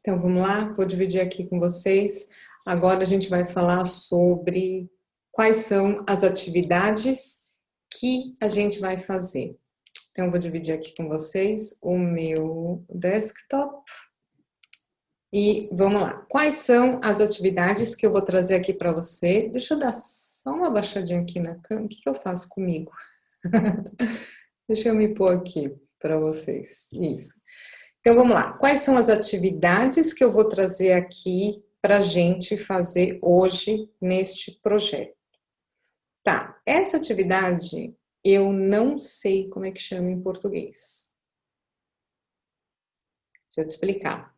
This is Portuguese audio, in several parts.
Então vamos lá, vou dividir aqui com vocês. Agora a gente vai falar sobre quais são as atividades que a gente vai fazer. Então vou dividir aqui com vocês o meu desktop. E vamos lá. Quais são as atividades que eu vou trazer aqui para você? Deixa eu dar só uma baixadinha aqui na câmera. O que eu faço comigo? Deixa eu me pôr aqui para vocês. Isso. Então vamos lá. Quais são as atividades que eu vou trazer aqui para a gente fazer hoje neste projeto? Tá, essa atividade eu não sei como é que chama em português. Deixa eu te explicar.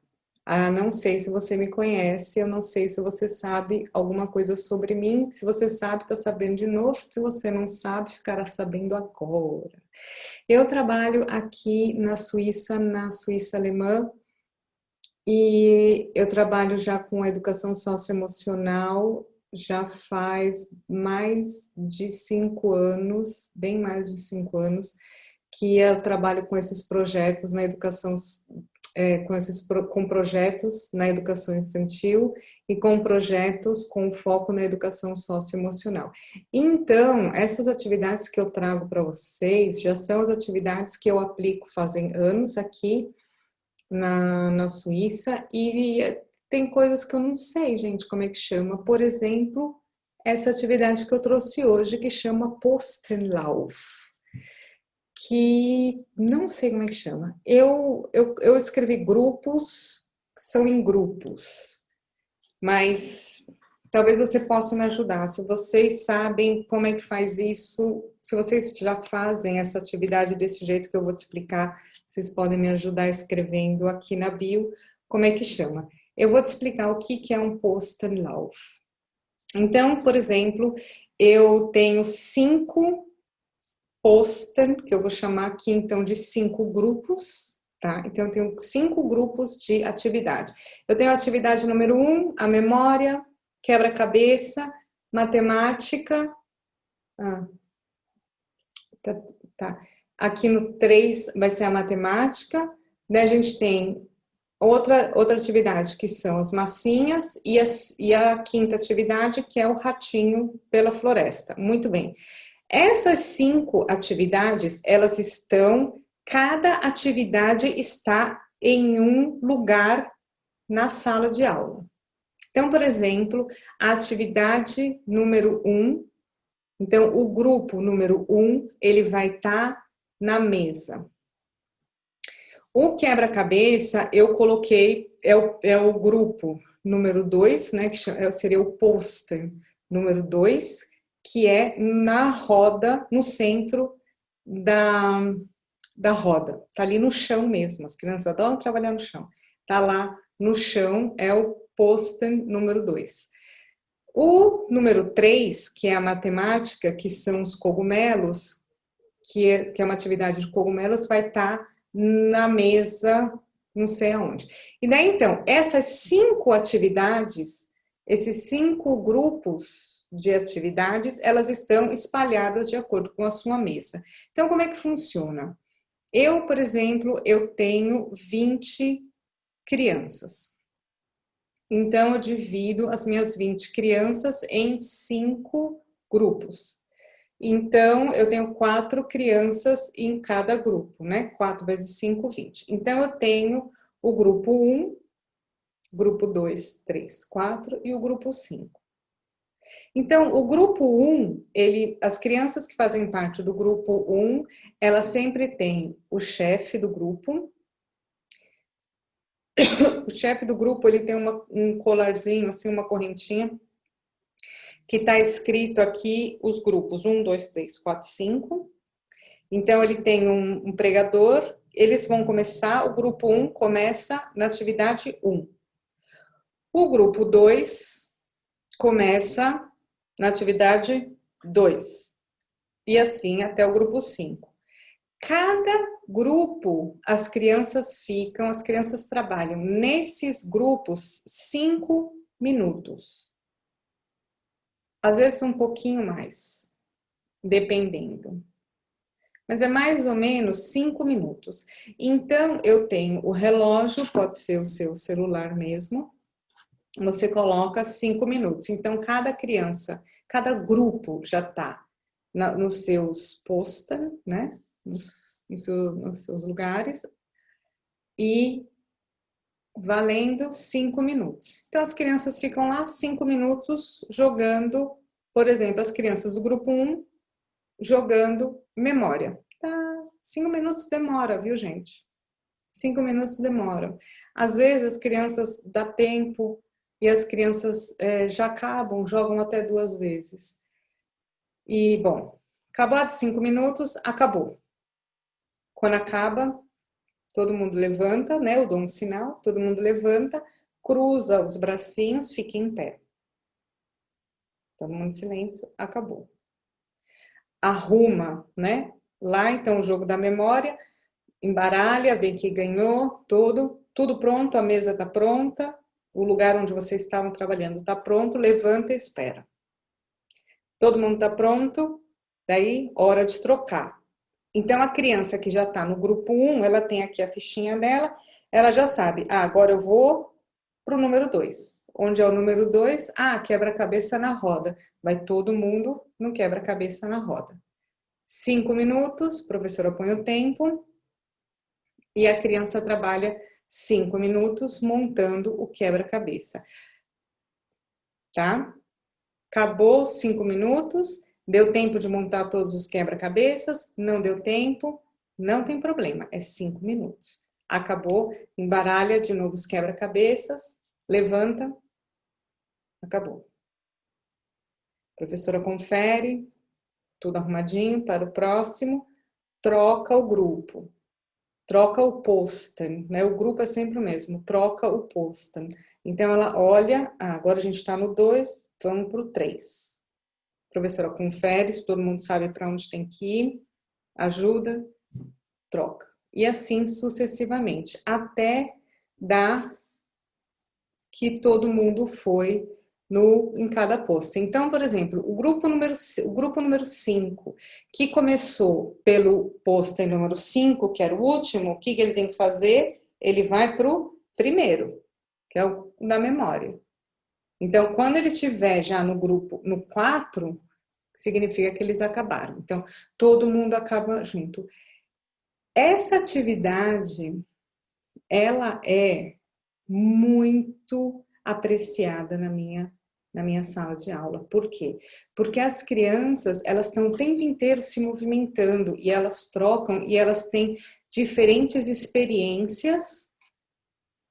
Ah, não sei se você me conhece, eu não sei se você sabe alguma coisa sobre mim. Se você sabe, está sabendo de novo. Se você não sabe, ficará sabendo agora. Eu trabalho aqui na Suíça alemã, e eu trabalho já com a educação socioemocional já faz mais de 5 anos, bem mais de 5 anos, que eu trabalho com esses projetos na educação, com projetos na educação infantil e com projetos com foco na educação socioemocional. Então, essas atividades que eu trago para vocês já são as atividades que eu aplico fazem anos aqui na Suíça, e tem coisas que eu não sei, gente, como é que chama. Por exemplo, essa atividade que eu trouxe hoje, que chama Postenlauf, que não sei como é que chama. Eu escrevi grupos, são em grupos, mas talvez você possa me ajudar. Se vocês sabem como é que faz isso, se vocês já fazem essa atividade desse jeito que eu vou te explicar, vocês podem me ajudar escrevendo aqui na bio como é que chama. Eu vou te explicar o que é um Postenlauf. Então, por exemplo, eu tenho 5 Posten, que eu vou chamar aqui então de 5 grupos, tá? Então eu tenho 5 grupos de atividade. Eu tenho a atividade número 1, a memória, quebra-cabeça, matemática. Tá, tá. Aqui no 3 vai ser a matemática. Daí a gente tem outra atividade, que são as massinhas, e a quinta atividade, que é o ratinho pela floresta. Muito bem. Essas 5 atividades, cada atividade está em um lugar na sala de aula. Então, por exemplo, a atividade número 1, então o grupo número 1, ele vai estar na mesa. O quebra-cabeça, eu coloquei, é o grupo número 2, né, que seria o pôster número 2, que é na roda, no centro da roda. Tá ali no chão mesmo, as crianças adoram trabalhar no chão. Tá lá no chão, é o pôster número 2. O número 3, que é a matemática, que são os cogumelos, que é uma atividade de cogumelos, vai estar na mesa, não sei aonde. E daí, então, essas 5 atividades, esses 5 grupos de atividades, elas estão espalhadas de acordo com a sua mesa. Então, como é que funciona? Eu, por exemplo, eu tenho 20 crianças. Então, eu divido as minhas 20 crianças em 5 grupos. Então, eu tenho 4 crianças em cada grupo, né? 4 vezes 5, 20. Então, eu tenho o grupo 1, grupo 2, 3, 4 e o grupo 5. Então, o grupo 1, as crianças que fazem parte do grupo 1, elas sempre têm o chefe do grupo. O chefe do grupo, ele tem um colarzinho, assim, uma correntinha, que está escrito aqui os grupos 1, 2, 3, 4, 5. Então, ele tem um pregador, eles vão começar, o grupo 1 começa na atividade 1. O grupo 2 começa na atividade 2. E assim até o grupo 5. Cada grupo, as crianças trabalham nesses grupos 5 minutos. Às vezes um pouquinho mais, dependendo. mas é mais ou menos 5 minutos. Então, eu tenho o relógio, pode ser o seu celular mesmo, você coloca 5 minutos. Então, cada criança, cada grupo já está nos seus poster, né? Nos seus lugares, e valendo 5 minutos. Então, as crianças ficam lá 5 minutos jogando, por exemplo, as crianças do grupo 1 jogando memória. Tá, 5 minutos demora, viu, gente? 5 minutos demora. Às vezes, as crianças dá tempo e as crianças já acabam, jogam até 2 vezes. E, bom, acabados 5 minutos, acabou. Quando acaba, todo mundo levanta, né? Eu dou um sinal, todo mundo levanta, cruza os bracinhos, fica em pé. Todo mundo em silêncio, acabou. Arruma, né? Lá, então, o jogo da memória, embaralha, vê que ganhou, tudo pronto, a mesa está pronta, o lugar onde vocês estavam trabalhando está pronto, levanta e espera. Todo mundo está pronto, daí, hora de trocar. Então, a criança que já está no grupo 1, ela tem aqui a fichinha dela, ela já sabe, agora eu vou para o número 2. Onde é o número 2? Quebra-cabeça na roda. Vai todo mundo no quebra-cabeça na roda. 5 minutos, professora põe o tempo, e a criança trabalha 5 minutos montando o quebra-cabeça. Tá? Acabou 5 minutos, deu tempo de montar todos os quebra-cabeças, não deu tempo, não tem problema, é 5 minutos. Acabou, embaralha de novo os quebra-cabeças, levanta, acabou. A professora confere, tudo arrumadinho para o próximo, troca o grupo, troca o pôster, né? O grupo é sempre o mesmo, troca o pôster. Então, ela olha, agora a gente está no 2, vamos para o 3. A professora confere, se todo mundo sabe para onde tem que ir, ajuda, troca. E assim sucessivamente, até dar que todo mundo foi em cada posto. Então, por exemplo, o grupo número 5, que começou pelo pôster número 5, que era o último, o que ele tem que fazer? Ele vai para o primeiro, que é o da memória. Então, quando ele estiver já no grupo, no 4, significa que eles acabaram. Então, todo mundo acaba junto. Essa atividade, ela é muito apreciada na minha sala de aula. Por quê? Porque as crianças, elas estão o tempo inteiro se movimentando e elas trocam e elas têm diferentes experiências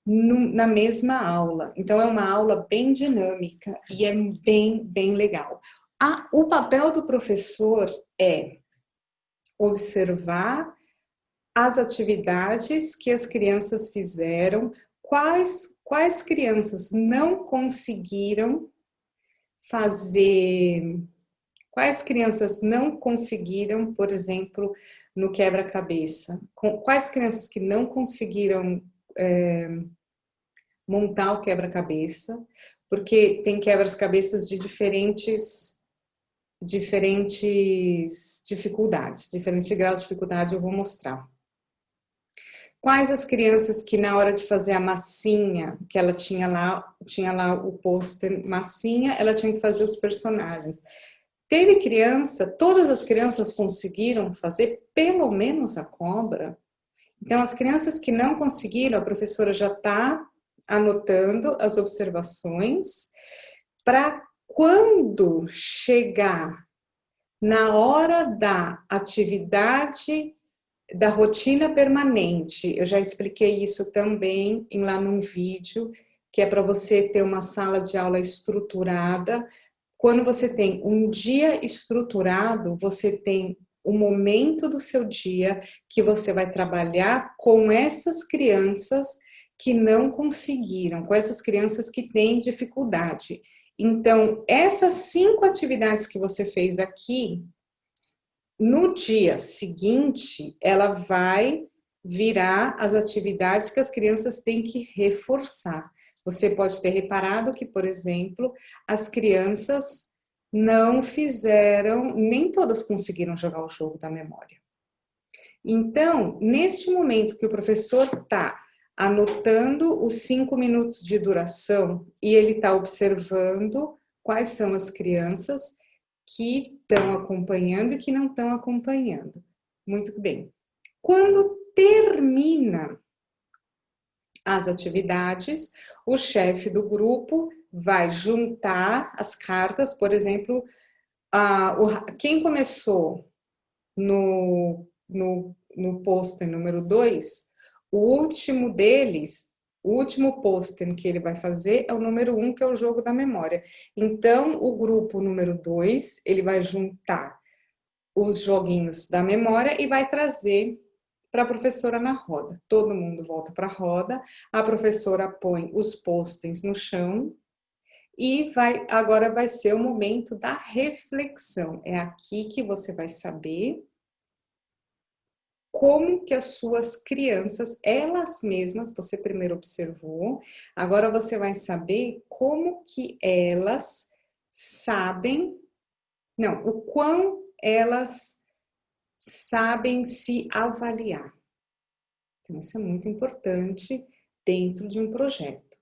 na mesma aula. Então, é uma aula bem dinâmica e é bem legal. O papel do professor é observar as atividades que as crianças fizeram, quais crianças não conseguiram fazer, quais crianças não conseguiram, por exemplo, no quebra-cabeça, quais crianças que não conseguiram montar o quebra-cabeça, porque tem quebra-cabeças de diferentes dificuldades, diferentes graus de dificuldade, eu vou mostrar. Quais as crianças que na hora de fazer a massinha, que ela tinha lá o pôster massinha, ela tinha que fazer os personagens. Teve criança, todas as crianças conseguiram fazer pelo menos a cobra. Então, as crianças que não conseguiram, a professora já está anotando as observações para quando chegar na hora da atividade da rotina permanente, eu já expliquei isso também lá num vídeo, que é para você ter uma sala de aula estruturada. Quando você tem um dia estruturado, você tem o momento do seu dia que você vai trabalhar com essas crianças que não conseguiram, com essas crianças que têm dificuldade. Então, essas 5 atividades que você fez aqui, no dia seguinte, ela vai virar as atividades que as crianças têm que reforçar. Você pode ter reparado que, por exemplo, as crianças não fizeram, nem todas conseguiram jogar o jogo da memória. Então, neste momento que o professor está anotando os 5 minutos de duração e ele está observando quais são as crianças que estão acompanhando e que não estão acompanhando. Muito bem. Quando termina as atividades, o chefe do grupo vai juntar as cartas, por exemplo, quem começou no pôster número 2, o último deles, o último pôster que ele vai fazer é o número 1, que é o jogo da memória. Então, o grupo número 2, ele vai juntar os joguinhos da memória e vai trazer para a professora na roda. Todo mundo volta para a roda, a professora põe os postens no chão e agora vai ser o momento da reflexão. É aqui que você vai saber como que as suas crianças, elas mesmas, você primeiro observou, agora você vai saber como que elas sabem, não, o quão elas sabem se avaliar. Então, isso é muito importante dentro de um projeto.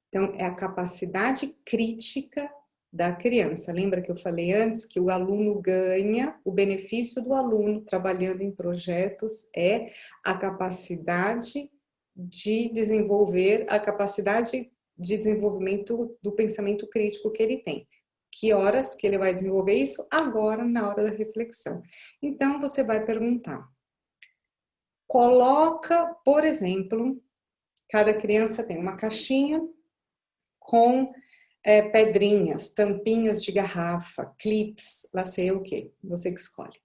Então, é a capacidade crítica da criança. Lembra que eu falei antes que o aluno ganha, o benefício do aluno trabalhando em projetos é a capacidade de desenvolver, a capacidade de desenvolvimento do pensamento crítico que ele tem. Que horas que ele vai desenvolver isso? Agora, na hora da reflexão. Então, você vai perguntar. Coloca, por exemplo, cada criança tem uma caixinha com pedrinhas, tampinhas de garrafa, clips, lá sei o que, você que escolhe.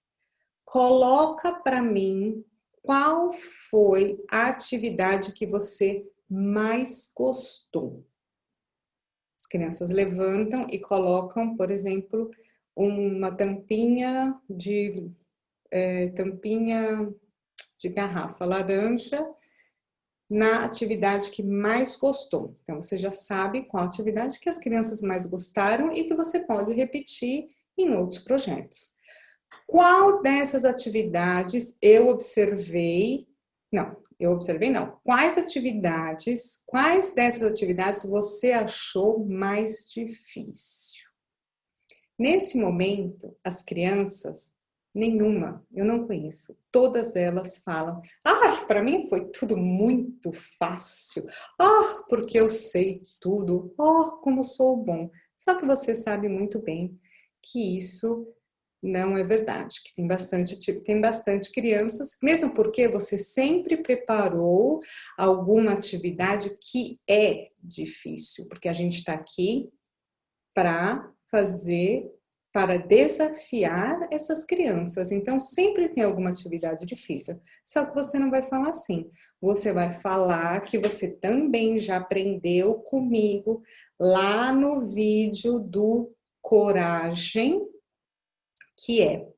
Coloca para mim qual foi a atividade que você mais gostou. As crianças levantam e colocam, por exemplo, uma tampinha de garrafa laranja na atividade que mais gostou. Então, você já sabe qual atividade que as crianças mais gostaram e que você pode repetir em outros projetos. Qual dessas atividades eu observei? Não, eu observei não. Quais dessas atividades você achou mais difícil? Nesse momento, as crianças, nenhuma, eu não conheço, todas elas falam, para mim foi tudo muito fácil, porque eu sei tudo, como sou bom. Só que você sabe muito bem que isso não é verdade, que tem bastante crianças, mesmo porque você sempre preparou alguma atividade que é difícil, porque a gente está aqui para desafiar essas crianças. Então, sempre tem alguma atividade difícil. Só que você não vai falar assim. Você vai falar que você também já aprendeu comigo lá no vídeo do Coragem, que é.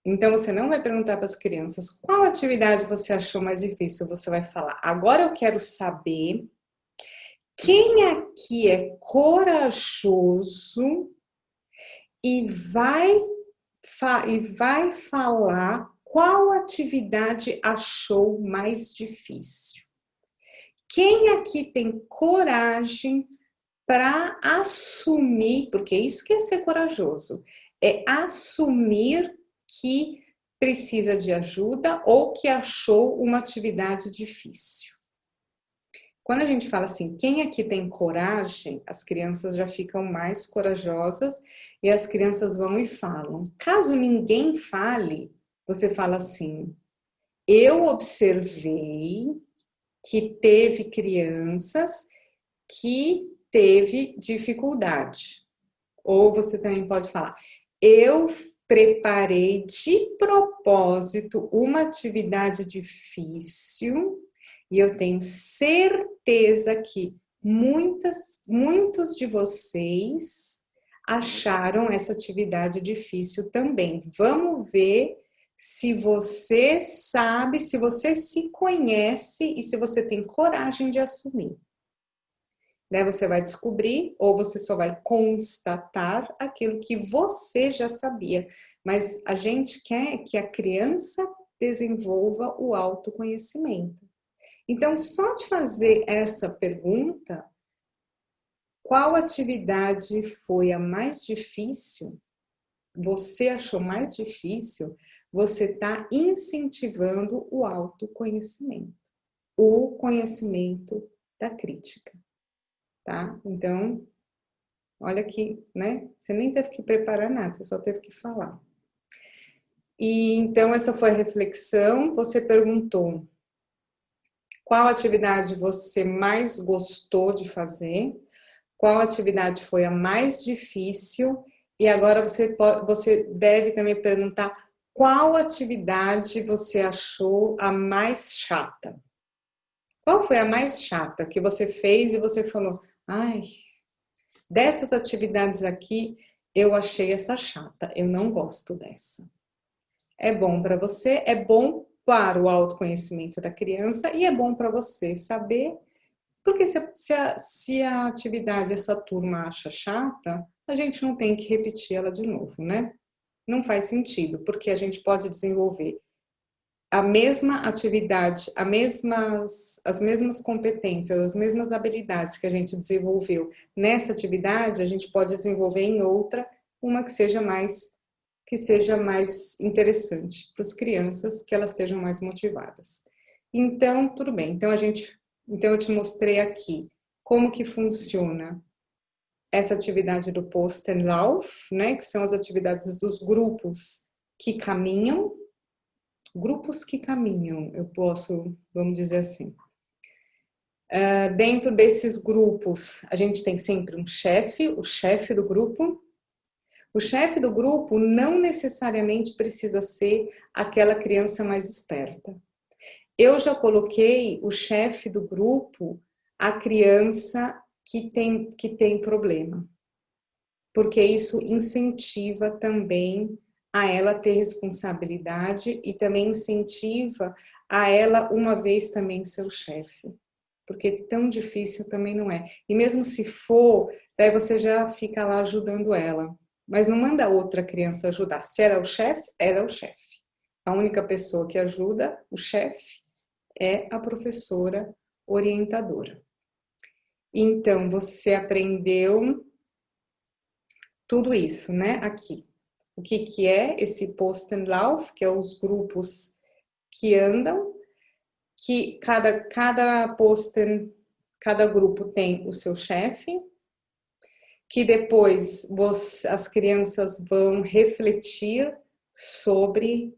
Então, você não vai perguntar para as crianças qual atividade você achou mais difícil. Você vai falar, agora eu quero saber quem aqui é corajoso e vai falar qual atividade achou mais difícil. Quem aqui tem coragem para assumir, porque é isso que é ser corajoso, é assumir que precisa de ajuda ou que achou uma atividade difícil. Quando a gente fala assim, quem aqui tem coragem, as crianças já ficam mais corajosas e as crianças vão e falam. Caso ninguém fale, você fala assim, eu observei que teve crianças que teve dificuldade. Ou você também pode falar, eu preparei de propósito uma atividade difícil e eu tenho certeza que muitos de vocês acharam essa atividade difícil também. Vamos ver se você sabe, se você se conhece e se você tem coragem de assumir. Daí você vai descobrir ou você só vai constatar aquilo que você já sabia. Mas a gente quer que a criança desenvolva o autoconhecimento. Então, só de fazer essa pergunta, qual atividade foi a mais difícil? Você achou mais difícil? Você está incentivando o autoconhecimento, o conhecimento da crítica, tá? Então, olha aqui, né? Você nem teve que preparar nada, só teve que falar. E então, essa foi a reflexão. Você perguntou qual atividade você mais gostou de fazer, qual atividade foi a mais difícil, e agora você deve também perguntar qual atividade você achou a mais chata. Qual foi a mais chata que você fez e você falou, ai, dessas atividades aqui, eu achei essa chata, eu não gosto dessa. É bom para você, é bom para o autoconhecimento da criança e é bom para você saber, porque se a atividade essa turma acha chata, a gente não tem que repetir ela de novo, né? Não faz sentido, porque a gente pode desenvolver a mesma atividade, as mesmas competências, as mesmas habilidades que a gente desenvolveu nessa atividade, a gente pode desenvolver em outra, uma que seja mais interessante para as crianças, que elas estejam mais motivadas. Então, tudo bem. Então eu te mostrei aqui como que funciona essa atividade do Postenlauf, né, que são as atividades dos grupos que caminham, vamos dizer assim. Dentro desses grupos, a gente tem sempre um chefe, o chefe do grupo. O chefe do grupo não necessariamente precisa ser aquela criança mais esperta. Eu já coloquei o chefe do grupo, a criança que tem problema, porque isso incentiva também a ela ter responsabilidade e também incentiva a ela uma vez também ser o chefe, porque tão difícil também não é. E mesmo se for, daí você já fica lá ajudando ela, mas não manda outra criança ajudar. Se era o chefe, era o chefe. A única pessoa que ajuda o chefe é a professora orientadora. Então, você aprendeu tudo isso, né, aqui. O que é esse Postenlauf, que é os grupos que andam, que cada grupo tem o seu chefe, que depois as crianças vão refletir sobre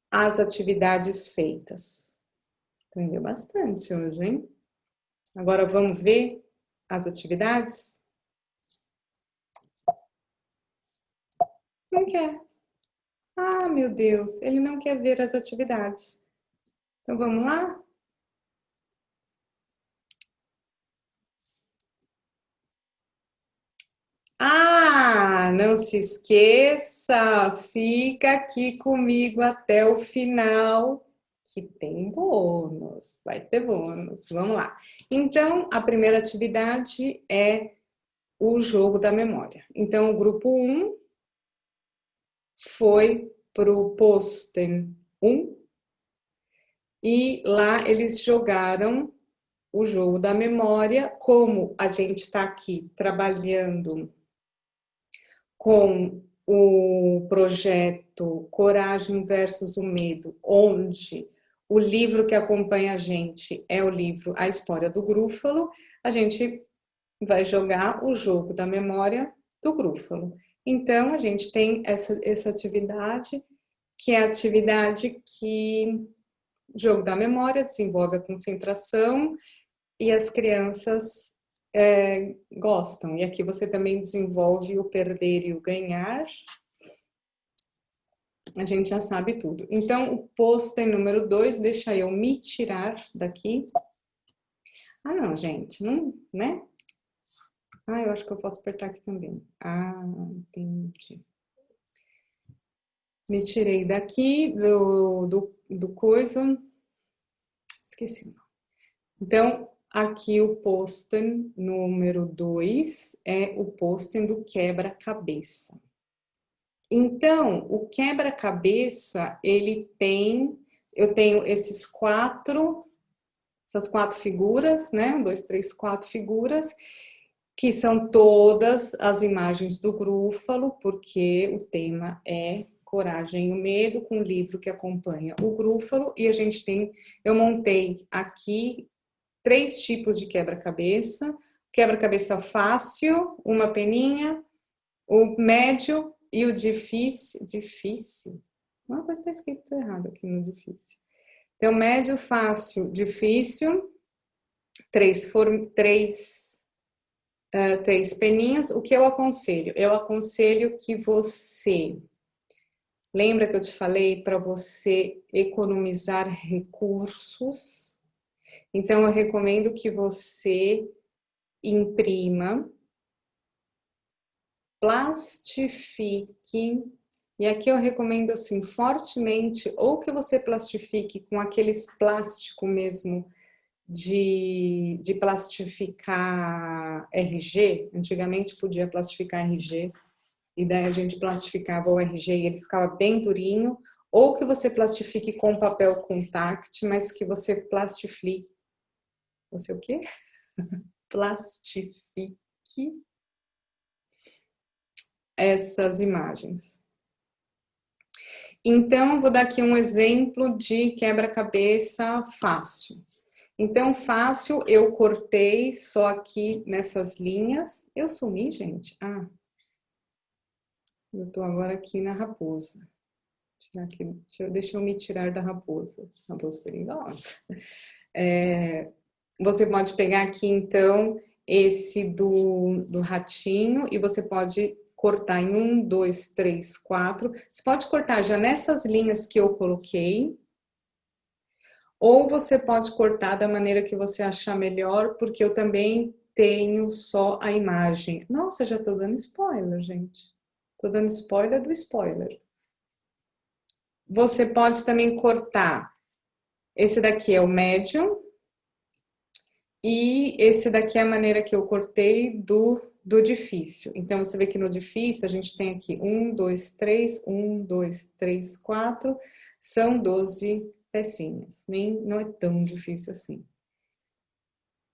as atividades feitas. Aprendeu bastante hoje, hein? Agora vamos ver as atividades? Não quer. Ah, meu Deus, ele não quer ver as atividades. Então vamos lá? Ah, não se esqueça, fica aqui comigo até o final, que tem bônus, vai ter bônus. Vamos lá. Então, a primeira atividade é o jogo da memória. Então, o grupo 1 foi para o Posten 1 e lá eles jogaram o jogo da memória. Como a gente está aqui trabalhando com o projeto Coragem versus o Medo, onde o livro que acompanha a gente é o livro A História do Grúfalo, a gente vai jogar o jogo da memória do Grúfalo. Então, a gente tem essa atividade, que é a atividade que jogo da memória desenvolve a concentração e as crianças gostam. E aqui você também desenvolve o perder e o ganhar. A gente já sabe tudo. Então, o pôster número 2, deixa eu me tirar daqui. Ah, não, gente, não, né? Ah, eu acho que eu posso apertar aqui também. Ah, entendi. Me tirei daqui do coisa. Esqueci. Então, aqui o pôster número 2 é o pôster do quebra-cabeça. Então, o quebra-cabeça, eu tenho essas quatro figuras, né? 1, 2, 3, 4 figuras, que são todas as imagens do Grúfalo, porque o tema é Coragem e o Medo, com o livro que acompanha o Grúfalo, e eu montei aqui 3 tipos de quebra-cabeça: quebra-cabeça fácil, uma peninha, o médio e o difícil. Uma coisa está escrito errado aqui no difícil. Então, médio, fácil, difícil, 3 peninhas. O que eu aconselho? Eu aconselho que você... Lembra que eu te falei para você economizar recursos? Então, eu recomendo que você imprima, plastifique, e aqui eu recomendo assim fortemente, ou que você plastifique com aqueles plástico mesmo de plastificar RG. Antigamente podia plastificar RG, e daí a gente plastificava o RG e ele ficava bem durinho, ou que você plastifique com papel contact, mas que você plastifique, você o quê? Plastifique essas imagens. Então, vou dar aqui um exemplo de quebra-cabeça fácil. Então, fácil, eu cortei só aqui nessas linhas. Eu sumi, gente? Ah, eu tô agora aqui na raposa. Deixa eu me tirar da raposa. Raposa perigosa. Você pode pegar aqui, então, esse do ratinho e você pode cortar em 1, 2, 3, 4. Você pode cortar já nessas linhas que eu coloquei, ou você pode cortar da maneira que você achar melhor, porque eu também tenho só a imagem. Nossa, já tô dando spoiler, gente. Tô dando spoiler do spoiler. Você pode também cortar. Esse daqui é o médium. E esse daqui é a maneira que eu cortei do difícil. Então, você vê que no difícil a gente tem aqui 1, 2, 3, 1, 2, 3, 4. São 12 pecinhas. Não é tão difícil assim.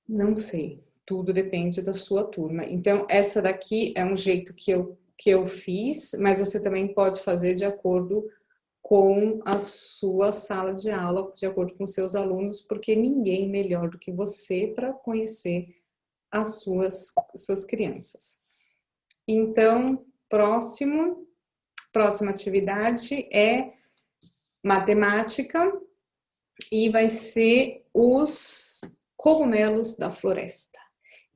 Não sei. Tudo depende da sua turma. Então, essa daqui é um jeito que eu fiz, mas você também pode fazer de acordo com a sua sala de aula, de acordo com seus alunos, porque ninguém melhor do que você para conhecer as suas crianças. Então, próxima atividade é matemática e vai ser os cogumelos da floresta.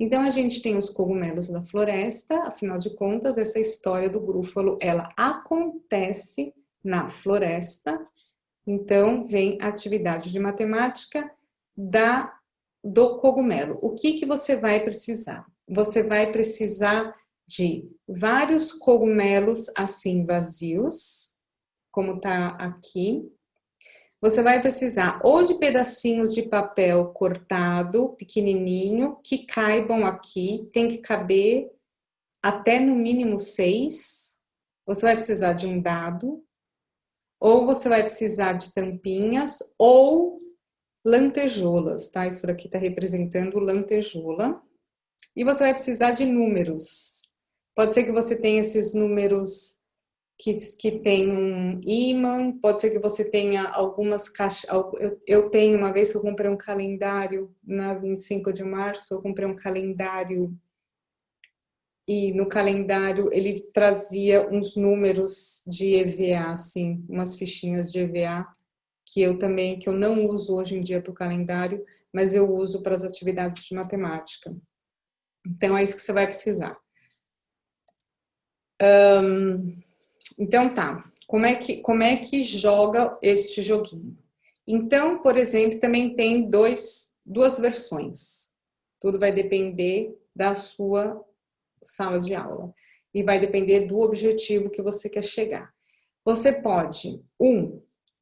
Então, a gente tem os cogumelos da floresta, afinal de contas, essa história do Grúfalo, ela acontece na floresta. Então, vem a atividade de matemática do cogumelo. O que você vai precisar? Você vai precisar de vários cogumelos assim vazios, como tá aqui. Você vai precisar ou de pedacinhos de papel cortado, pequenininho, que caibam aqui, tem que caber até no mínimo 6. Você vai precisar de um dado, ou você vai precisar de tampinhas, ou lantejoulas, tá? Isso aqui tá representando lantejoula. E você vai precisar de números. Pode ser que você tenha esses números que tem um ímã, pode ser que você tenha algumas caixas. Eu tenho, uma vez que eu comprei um calendário, na 25 de março, eu comprei um calendário, e no calendário ele trazia uns números de EVA, assim, umas fichinhas de EVA, que eu não uso hoje em dia para o calendário, mas eu uso para as atividades de matemática. Então, é isso que você vai precisar. Então, tá. Como é que joga este joguinho? Então, por exemplo, também tem duas versões. Tudo vai depender da sua sala de aula. E vai depender do objetivo que você quer chegar. Você pode,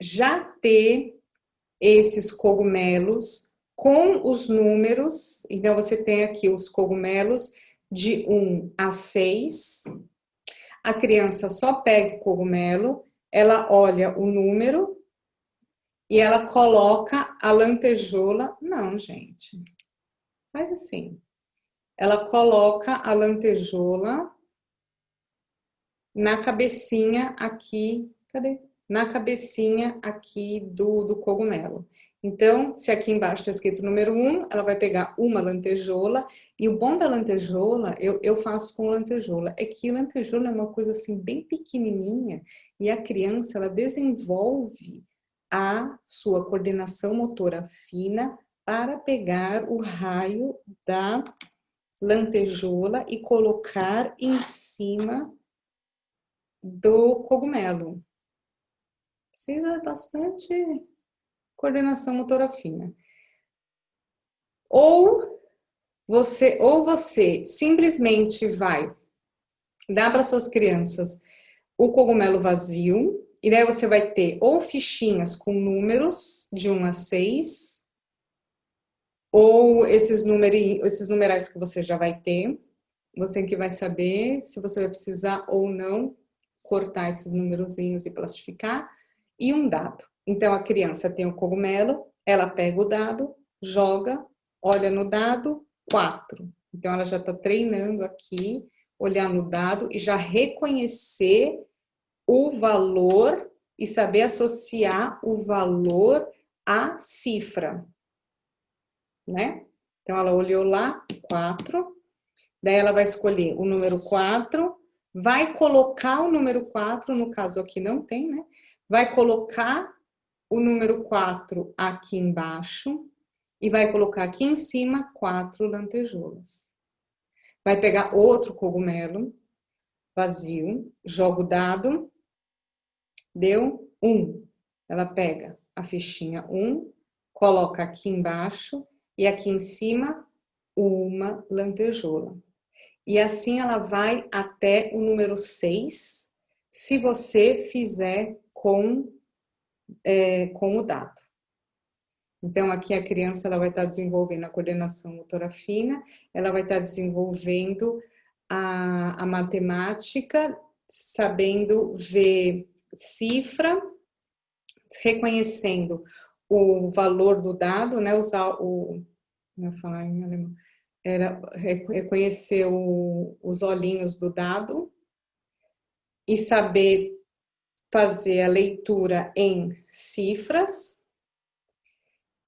já ter esses cogumelos com os números. Então, você tem aqui os cogumelos de 1 a 6. A criança só pega o cogumelo, ela olha o número e ela coloca a lantejola. Não, gente, faz assim. Ela coloca a lantejola na cabecinha aqui, cadê? Na cabecinha aqui do cogumelo. Então, se aqui embaixo está escrito número 1, ela vai pegar uma lantejola, e o bom da lantejola, eu faço com lantejola, é que lantejola é uma coisa assim bem pequenininha, e a criança, ela desenvolve a sua coordenação motora fina para pegar o raio da lantejola e colocar em cima do cogumelo. Precisa bastante coordenação motora fina. Ou você simplesmente vai dar para suas crianças o cogumelo vazio, e daí você vai ter ou fichinhas com números de 1 a 6, ou esses numerais que você já vai ter, você que vai saber se você vai precisar ou não cortar esses numerozinhos e plastificar, e um dado. Então, a criança tem o cogumelo, ela pega o dado, joga, olha no dado, 4. Então, ela já está treinando aqui, olhar no dado e já reconhecer o valor e saber associar o valor à cifra, né? Então, ela olhou lá, 4, daí ela vai escolher o número 4, vai colocar o número 4, no caso aqui não tem, né? Vai colocar o número 4 aqui embaixo e vai colocar aqui em cima 4 lantejoulas. Vai pegar outro cogumelo vazio, joga o dado, deu 1. Ela pega a fichinha 1, coloca aqui embaixo e aqui em cima uma lantejoula. E assim ela vai até o número 6, se você fizer com o dado. Então, aqui a criança ela vai estar desenvolvendo a coordenação motora fina, ela vai estar desenvolvendo a matemática, sabendo ver cifra, reconhecendo o valor do dado, né? Usar o. Como eu falar em alemão? Era reconhecer os olhinhos do dado e saber fazer a leitura em cifras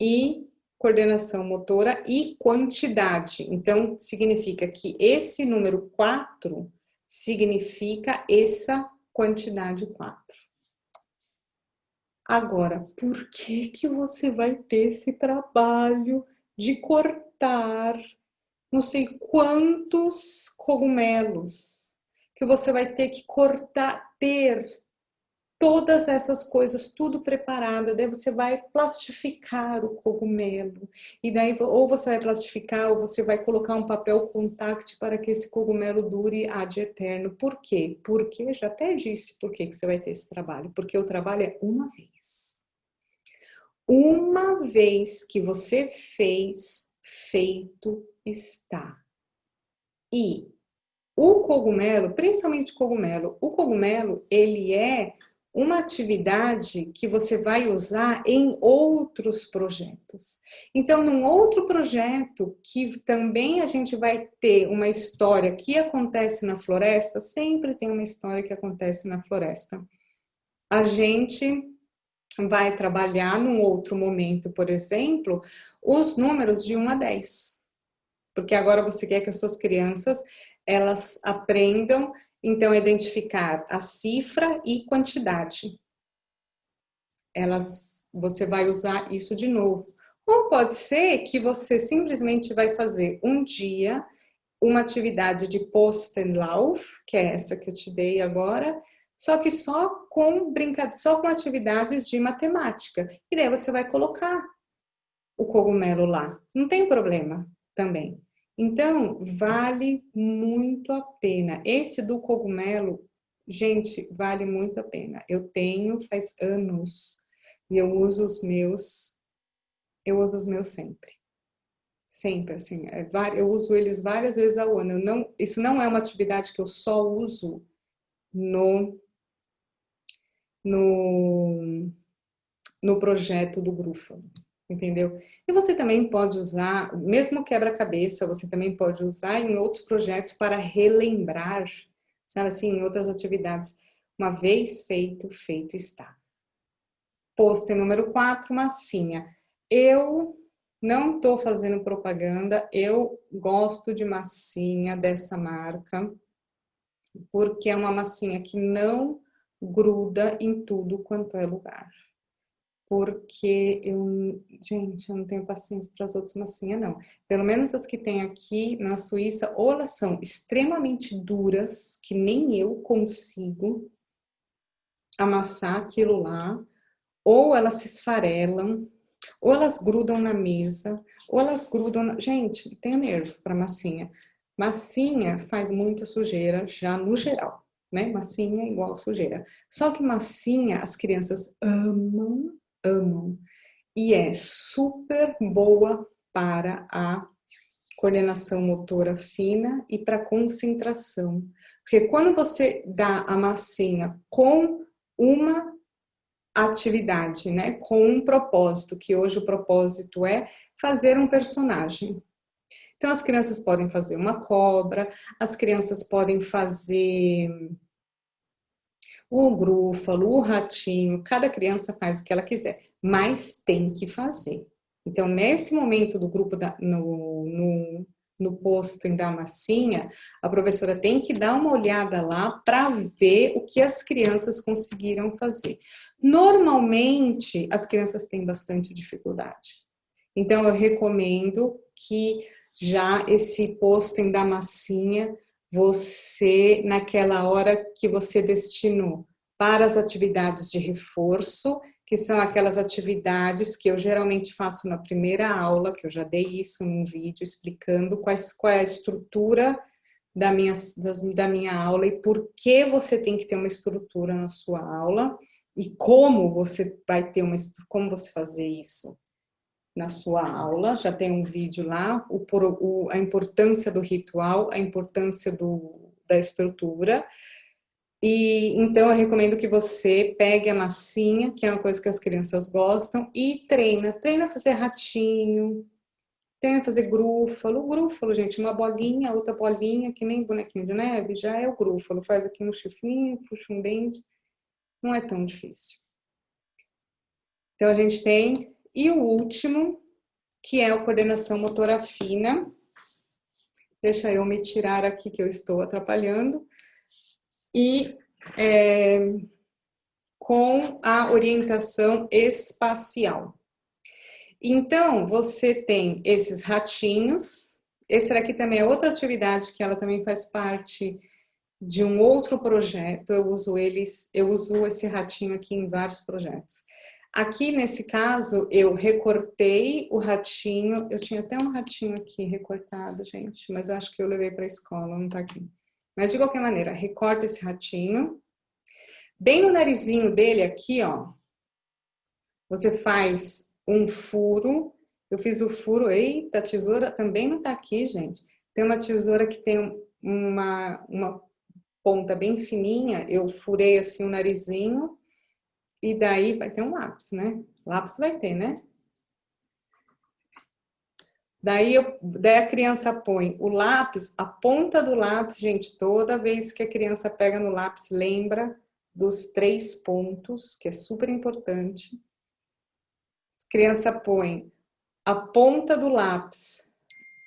e coordenação motora e quantidade. Então, significa que esse número 4 significa essa quantidade 4. Agora, por que que você vai ter esse trabalho de cortar não sei quantos cogumelos que você vai ter que cortar, ter todas essas coisas tudo preparada, daí você vai plastificar o cogumelo, e daí ou você vai plastificar ou você vai colocar um papel contact para que esse cogumelo dure ad eterno. Por quê? Porque, já até disse por que você vai ter esse trabalho, porque o trabalho é uma vez. Uma vez que você fez, feito está. E o cogumelo, principalmente o cogumelo, ele é uma atividade que você vai usar em outros projetos. Então, num outro projeto que também a gente vai ter uma história que acontece na floresta, sempre tem uma história que acontece na floresta. A gente vai trabalhar num outro momento, por exemplo, os números de 1 a 10. Porque agora você quer que as suas crianças elas aprendam, então, a identificar a cifra e quantidade. Você vai usar isso de novo. Ou pode ser que você simplesmente vai fazer um dia uma atividade de Postenlauf, que é essa que eu te dei agora, só que só com atividades de matemática. E daí você vai colocar o cogumelo lá. Não tem problema também. Então, vale muito a pena. Esse do cogumelo, gente, vale muito a pena. Eu tenho faz anos e eu uso os meus sempre. Sempre, assim, eu uso eles várias vezes ao ano. Isso não é uma atividade que eu só uso no projeto do Grúfalo, entendeu? E você também pode usar, mesmo quebra-cabeça, você também pode usar em outros projetos para relembrar, sabe assim, em outras atividades. Uma vez feito, feito está. Pôster número 4, massinha. Eu não estou fazendo propaganda, eu gosto de massinha dessa marca, porque é uma massinha que não gruda em tudo quanto é lugar. Porque gente, eu não tenho paciência para as outras massinhas, não. Pelo menos as que tem aqui na Suíça, ou elas são extremamente duras, que nem eu consigo amassar aquilo lá, ou elas se esfarelam, ou elas grudam na mesa, ou elas grudam na... Gente, tenho nervo para massinha. Massinha faz muita sujeira já no geral, né? Massinha é igual sujeira. Só que massinha as crianças amam, amam. E é super boa para a coordenação motora fina e para concentração. Porque quando você dá a massinha com uma atividade, né, com um propósito, que hoje o propósito é fazer um personagem. Então, as crianças podem fazer uma cobra, as crianças podem fazer o grúfalo, o ratinho, cada criança faz o que ela quiser, mas tem que fazer. Então, nesse momento do grupo, no posting da massinha, a professora tem que dar uma olhada lá para ver o que as crianças conseguiram fazer. Normalmente, as crianças têm bastante dificuldade. Então, eu recomendo que já esse posting da massinha, você, naquela hora que você destinou para as atividades de reforço, que são aquelas atividades que eu geralmente faço na primeira aula, que eu já dei isso num vídeo explicando qual é a estrutura da minha aula e por que você tem que ter uma estrutura na sua aula e como você vai ter como você fazer isso na sua aula. Já tem um vídeo lá, a importância do ritual, a importância da estrutura. E então eu recomendo que você pegue a massinha, que é uma coisa que as crianças gostam, e treina a fazer ratinho, treina a fazer grúfalo. O grúfalo, gente, uma bolinha, outra bolinha, que nem bonequinho de neve, já é o grúfalo. Faz aqui um chifrinho, puxa um dente, não é tão difícil. Então a gente tem, e o último, que é a coordenação motora fina. Deixa eu me tirar aqui que eu estou atrapalhando. E com a orientação espacial. Então, você tem esses ratinhos. Esse daqui também é outra atividade que ela também faz parte de um outro projeto. Eu uso esse ratinho aqui em vários projetos. Aqui, nesse caso, eu recortei o ratinho. Eu tinha até um ratinho aqui recortado, gente, mas eu acho que eu levei para a escola, não tá aqui. Mas, de qualquer maneira, recorta esse ratinho. Bem no narizinho dele aqui, ó, você faz um furo. Eu fiz o furo. Eita, a tesoura também não tá aqui, gente. Tem uma tesoura que tem uma ponta bem fininha. Eu furei assim o narizinho. E daí vai ter um lápis, né? Lápis vai ter, né? Daí a criança põe o lápis, a ponta do lápis, gente, toda vez que a criança pega no lápis, lembra dos 3 pontos, que é super importante. A criança põe a ponta do lápis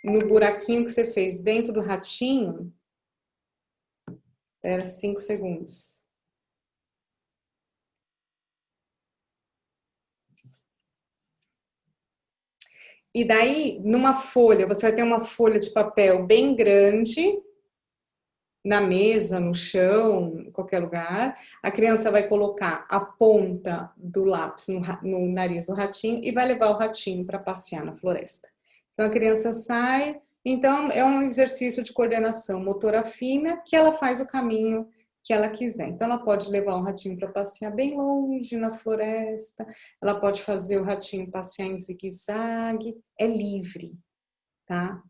no buraquinho que você fez dentro do ratinho. Espera 5 segundos. E daí, numa folha, você vai ter uma folha de papel bem grande, na mesa, no chão, em qualquer lugar. A criança vai colocar a ponta do lápis no nariz do ratinho e vai levar o ratinho para passear na floresta. Então, a criança sai. Então, é um exercício de coordenação motora fina que ela faz o caminho que ela quiser. Então, ela pode levar o ratinho para passear bem longe na floresta, ela pode fazer o ratinho passear em zigue-zague, é livre, tá?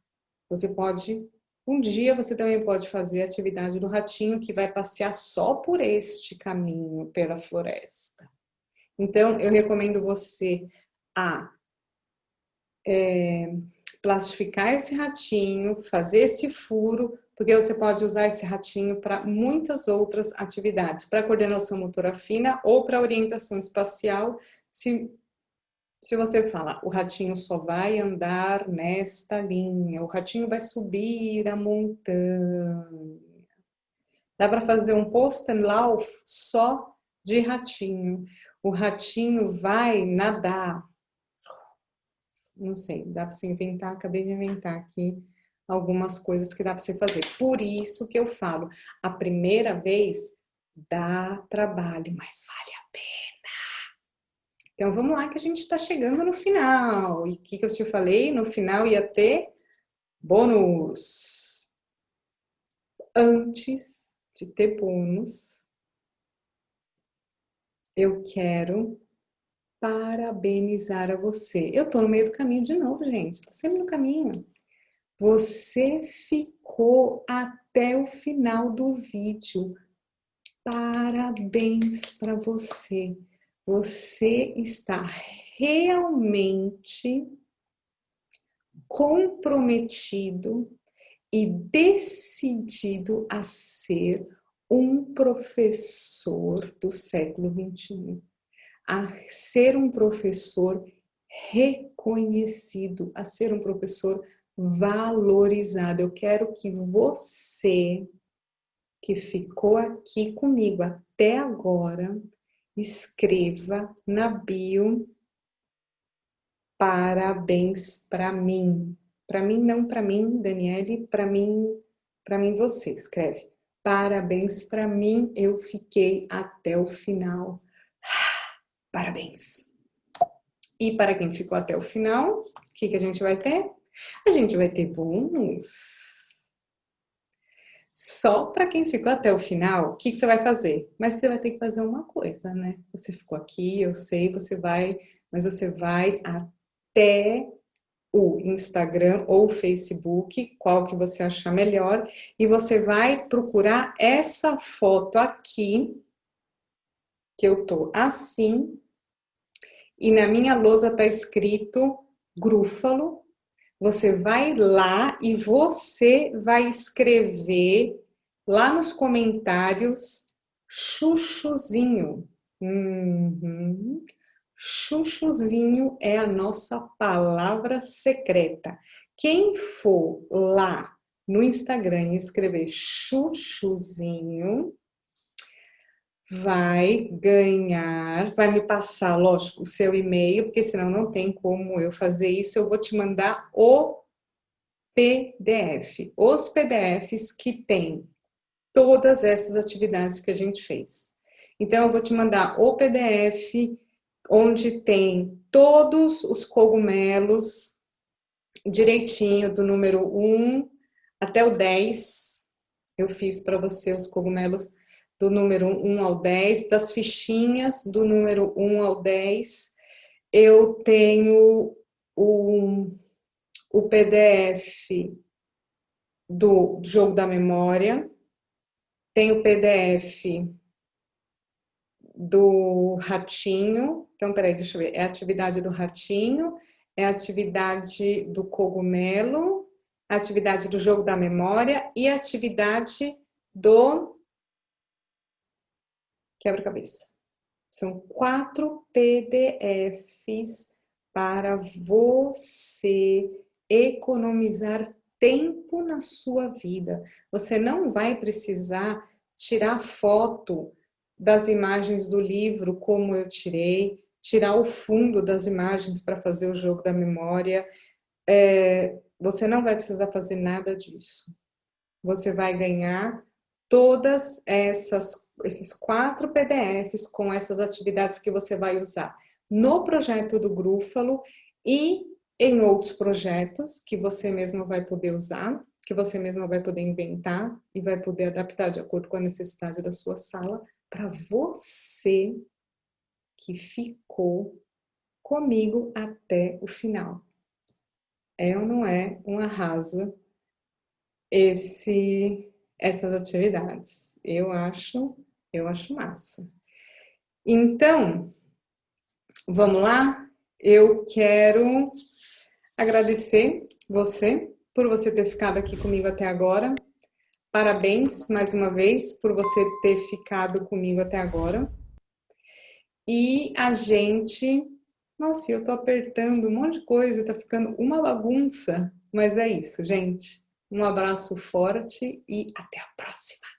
Você pode Um dia você também pode fazer a atividade do ratinho, que vai passear só por este caminho pela floresta. Então, eu recomendo você a plastificar esse ratinho, fazer esse furo, porque você pode usar esse ratinho para muitas outras atividades, para coordenação motora fina ou para orientação espacial, se você fala, o ratinho só vai andar nesta linha, o ratinho vai subir a montanha. Dá para fazer um Postenlauf só de ratinho. O ratinho vai nadar. Não sei, dá para você inventar, acabei de inventar aqui algumas coisas que dá para você fazer. Por isso que eu falo, a primeira vez dá trabalho, mas vale a pena. Então vamos lá que a gente está chegando no final. E o que eu te falei? No final ia ter bônus. Antes de ter bônus, eu quero parabenizar a você. Eu tô no meio do caminho de novo, gente. Tô sempre no caminho. Você ficou até o final do vídeo. Parabéns para você. Você está realmente comprometido e decidido a ser um professor do século XXI, a ser um professor reconhecido, a ser um professor valorizado. Eu quero que você, que ficou aqui comigo até agora, escreva na bio parabéns para mim. Para mim, não para mim, Daniele, para mim você. Escreve. Parabéns para mim, eu fiquei até o final. Parabéns. E para quem ficou até o final, o que a gente vai ter? A gente vai ter bônus. Só para quem ficou até o final, o que você vai fazer? Mas você vai ter que fazer uma coisa, né? Você ficou aqui, eu sei, mas você vai até o Instagram ou o Facebook, qual que você achar melhor, e você vai procurar essa foto aqui, que eu tô assim, e na minha lousa tá escrito Grúfalo. Você vai lá e você vai escrever lá nos comentários chuchuzinho. Chuchuzinho é a nossa palavra secreta. Quem for lá no Instagram e escrever chuchuzinho vai ganhar, vai me passar, lógico, o seu e-mail, porque senão não tem como eu fazer isso. Eu vou te mandar o PDF, os PDFs que tem todas essas atividades que a gente fez. Então, eu vou te mandar o PDF onde tem todos os cogumelos direitinho, do número 1 até o 10. Eu fiz para você os cogumelos do número 1 ao 10, das fichinhas do número 1 ao 10. Eu tenho o PDF do jogo da memória, tem o PDF do ratinho. Então, peraí, deixa eu ver. É a atividade do ratinho, é a atividade do cogumelo, a atividade do jogo da memória e a atividade do quebra-cabeça. São 4 PDFs para você economizar tempo na sua vida. Você não vai precisar tirar foto das imagens do livro, como eu tirei, tirar o fundo das imagens para fazer o jogo da memória. Você não vai precisar fazer nada disso. Você vai ganhar todas esses 4 PDFs com essas atividades que você vai usar no projeto do Grúfalo e em outros projetos que você mesmo vai poder usar, que você mesmo vai poder inventar e vai poder adaptar de acordo com a necessidade da sua sala, para você que ficou comigo até o final. É ou não é um arraso essas atividades. Eu acho massa. Então, vamos lá? Eu quero agradecer você por você ter ficado aqui comigo até agora. Parabéns mais uma vez por você ter ficado comigo até agora. E a gente... Nossa, eu tô apertando um monte de coisa, tá ficando uma bagunça. Mas é isso, gente. Um abraço forte e até a próxima!